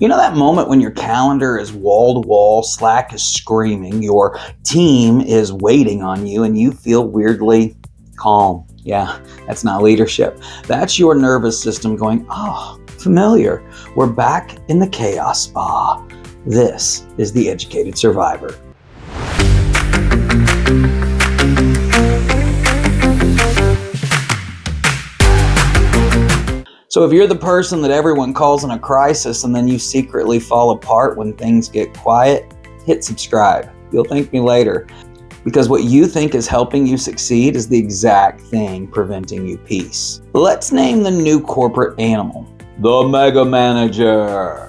You know that moment when your calendar is wall to wall, Slack is screaming, your team is waiting on you, and you feel weirdly calm? Yeah, that's not leadership. That's your nervous system going, oh, familiar. We're back in the chaos spa. This is the Educated Survivor. So if you're the person that everyone calls in a crisis and then you secretly fall apart when things get quiet, hit subscribe. You'll thank me later. Because what you think is helping you succeed is the exact thing preventing you peace. Let's name the new corporate animal, the mega manager.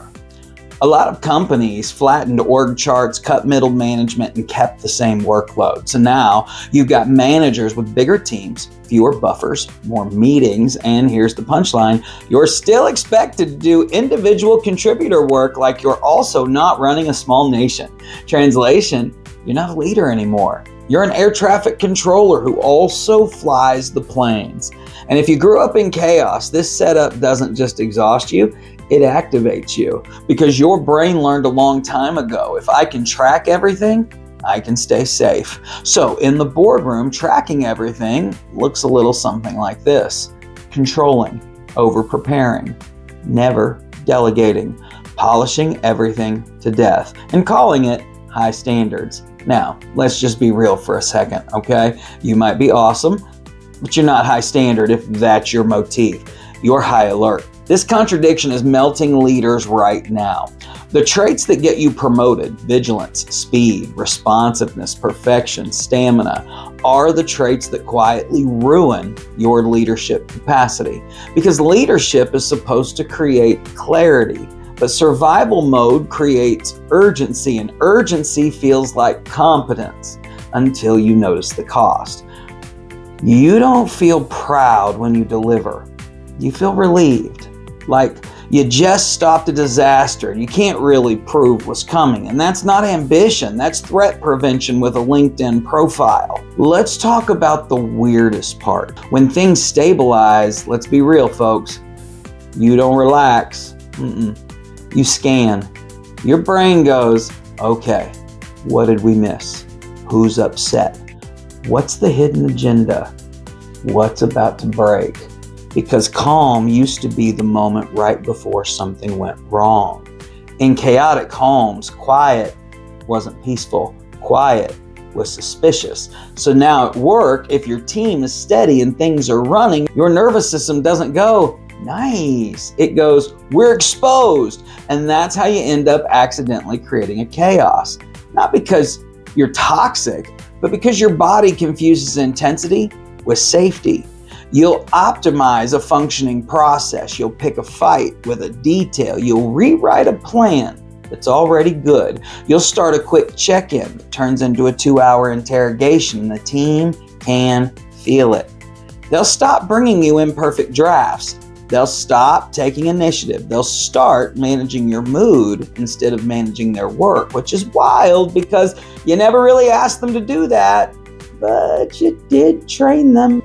A lot of companies flattened org charts, cut middle management, and kept the same workload. So now you've got managers with bigger teams, fewer buffers, more meetings, and here's the punchline, you're still expected to do individual contributor work like you're also not running a small nation. Translation, you're not a leader anymore. You're an air traffic controller who also flies the planes. And if you grew up in chaos, this setup doesn't just exhaust you, it activates you, because your brain learned a long time ago, if I can track everything, I can stay safe. So in the boardroom, tracking everything looks a little something like this: controlling, over preparing, never delegating, polishing everything to death, and calling it high standards. Now, let's just be real for a second, okay? You might be awesome, but you're not high standard if that's your motif. You're high alert. This contradiction is melting leaders right now. The traits that get you promoted, vigilance, speed, responsiveness, perfection, stamina, are the traits that quietly ruin your leadership capacity. Because leadership is supposed to create clarity, but survival mode creates urgency, and urgency feels like competence until you notice the cost. You don't feel proud when you deliver. You feel relieved, like you just stopped a disaster. You can't really prove what's coming, and that's not ambition. That's threat prevention with a LinkedIn profile. Let's talk about the weirdest part. When things stabilize, let's be real, folks, you don't relax. You scan. Your brain goes, okay, what did we miss? Who's upset? What's the hidden agenda? What's about to break? Because calm used to be the moment right before something went wrong. In chaotic homes, quiet wasn't peaceful. Quiet was suspicious. So now at work, if your team is steady and things are running, your nervous system doesn't go, nice. It goes, we're exposed. And that's how you end up accidentally creating a chaos. Not because you're toxic, but because your body confuses intensity with safety. You'll optimize a functioning process. You'll pick a fight with a detail. You'll rewrite a plan that's already good. You'll start a quick check-in that turns into a 2-hour interrogation, and the team can feel it. They'll stop bringing you imperfect drafts. They'll stop taking initiative. They'll start managing your mood instead of managing their work, which is wild because you never really asked them to do that, but you did train them.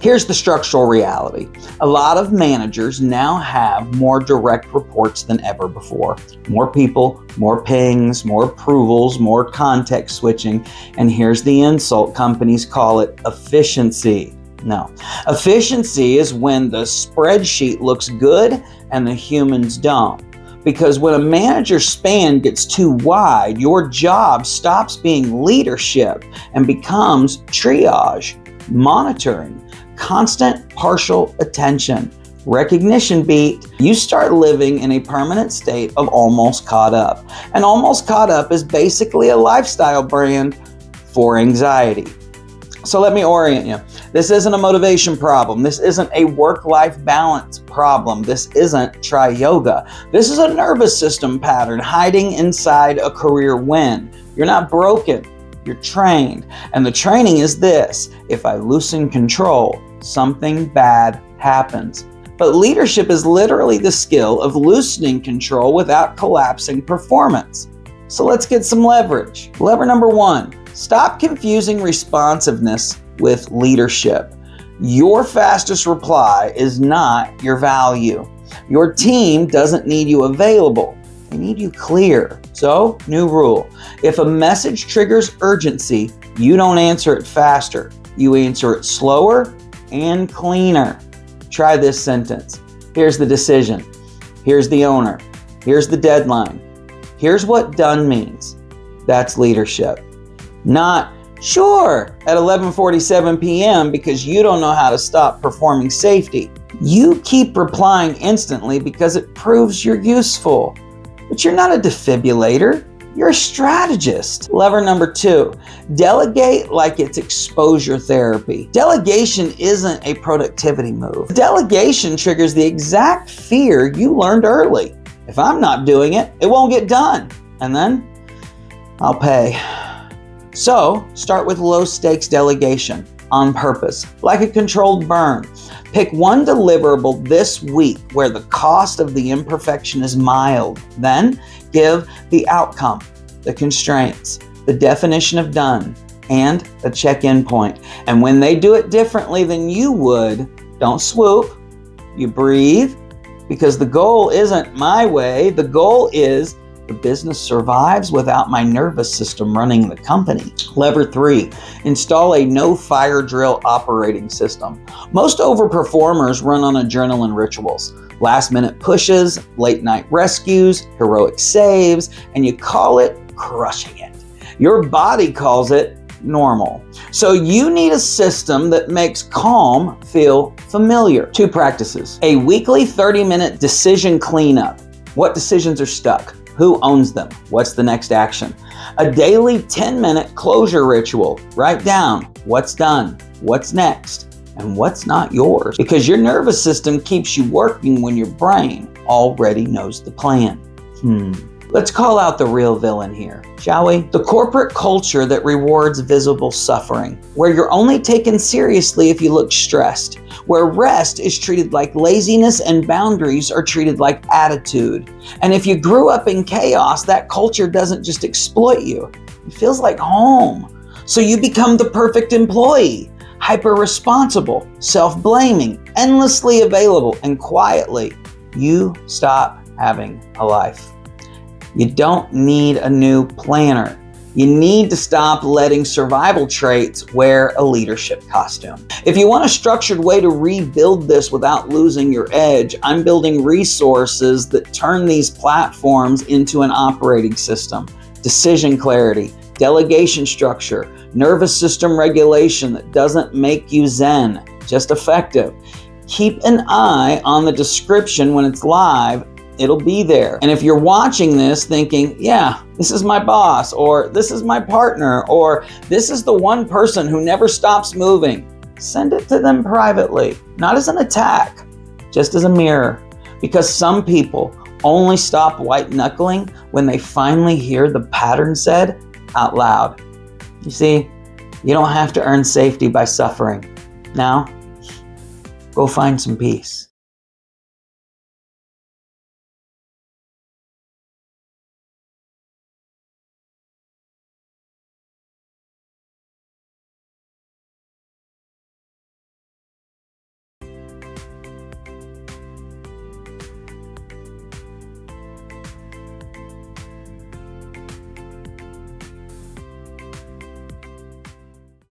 Here's the structural reality. A lot of managers now have more direct reports than ever before. More people, more pings, more approvals, more context switching. And here's the insult. Companies call it efficiency. No. Efficiency is when the spreadsheet looks good and the humans don't. Because when a manager's span gets too wide, your job stops being leadership and becomes triage, monitoring, constant partial attention, recognition beat. You start living in a permanent state of almost caught up. And almost caught up is basically a lifestyle brand for anxiety. So let me orient you. This isn't a motivation problem. This isn't a work-life balance problem. This isn't try yoga. This is a nervous system pattern hiding inside a career win. You're not broken. You're trained. And the training is this: if I loosen control, something bad happens. But leadership is literally the skill of loosening control without collapsing performance. So let's get some leverage. Lever number 1. Stop confusing responsiveness with leadership. Your fastest reply is not your value. Your team doesn't need you available. They need you clear. So, new rule. If a message triggers urgency, you don't answer it faster. You answer it slower and cleaner. Try this sentence. Here's the decision. Here's the owner. Here's the deadline. Here's what done means. That's leadership. Not, sure, at 11:47 p.m. because you don't know how to stop performing safety. You keep replying instantly because it proves you're useful. But you're not a defibrillator. You're a strategist. Lever number 2, delegate like it's exposure therapy. Delegation isn't a productivity move. Delegation triggers the exact fear you learned early. If I'm not doing it, it won't get done. And then I'll pay. So start with low stakes delegation on purpose, like a controlled burn. Pick one deliverable this week where the cost of the imperfection is mild. Then give the outcome, the constraints, the definition of done, and a check-in point. And when they do it differently than you would, don't swoop. You breathe, because the goal isn't my way. The goal is the business survives without my nervous system running the company. Lever 3, install a no-fire drill operating system. Most overperformers run on adrenaline rituals. Last-minute pushes, late-night rescues, heroic saves, and you call it crushing it. Your body calls it normal. So you need a system that makes calm feel familiar. 2 practices. A weekly 30-minute decision cleanup. What decisions are stuck? Who owns them? What's the next action? A daily 10-minute closure ritual. Write down what's done, what's next, and what's not yours. Because your nervous system keeps you working when your brain already knows the plan. Let's call out the real villain here, shall we? The corporate culture that rewards visible suffering, where you're only taken seriously if you look stressed, where rest is treated like laziness and boundaries are treated like attitude. And if you grew up in chaos, that culture doesn't just exploit you. It feels like home. So you become the perfect employee, hyper-responsible, self-blaming, endlessly available, and quietly, you stop having a life. You don't need a new planner. You need to stop letting survival traits wear a leadership costume. If you want a structured way to rebuild this without losing your edge, I'm building resources that turn these platforms into an operating system. Decision clarity, delegation structure, nervous system regulation that doesn't make you zen, just effective. Keep an eye on the description when it's live. It'll be there. And if you're watching this thinking, yeah, this is my boss, or this is my partner, or this is the one person who never stops moving, send it to them privately, not as an attack, just as a mirror. Because some people only stop white knuckling when they finally hear the pattern said out loud. You see, you don't have to earn safety by suffering. Now, go find some peace.